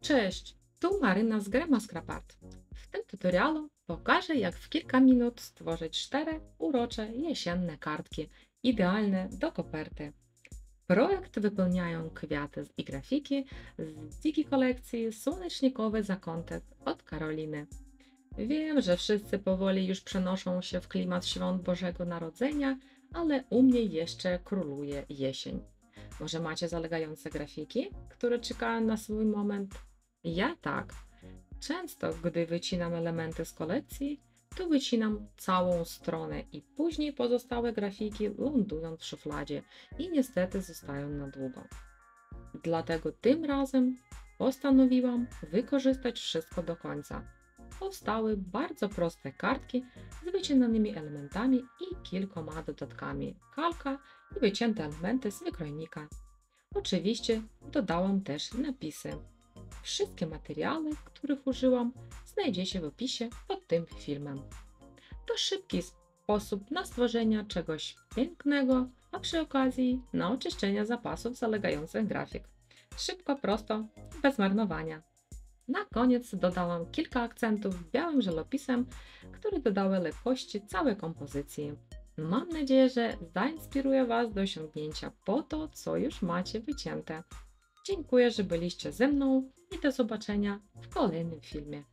Cześć, tu Maryna z Grema Scrapart. W tym tutorialu pokażę, jak w kilka minut stworzyć 4 urocze jesienne kartki, idealne do koperty. Projekt wypełniają kwiaty i grafiki z Digi kolekcji Słonecznikowy Zakątek od Karoliny. Wiem, że wszyscy powoli już przenoszą się w klimat świąt Bożego Narodzenia, ale u mnie jeszcze króluje jesień. Może macie zalegające grafiki, które czekają na swój moment? Ja tak. Często, gdy wycinam elementy z kolekcji, to wycinam całą stronę i później pozostałe grafiki lądują w szufladzie i niestety zostają na długo. Dlatego tym razem postanowiłam wykorzystać wszystko do końca. Powstały bardzo proste kartki z wycinanymi elementami i kilkoma dodatkami kalka i wycięte elementy z wykrojnika. Oczywiście dodałam też napisy. Wszystkie materiały, których użyłam, znajdziecie w opisie pod tym filmem. To szybki sposób na stworzenie czegoś pięknego, a przy okazji na oczyszczenie zapasów zalegających grafik. Szybko, prosto, bez marnowania. Na koniec dodałam kilka akcentów białym żelopisem, które dodały lekkości całej kompozycji. Mam nadzieję, że zainspiruje Was do osiągnięcia po to, co już macie wycięte. Dziękuję, że byliście ze mną i do zobaczenia w kolejnym filmie.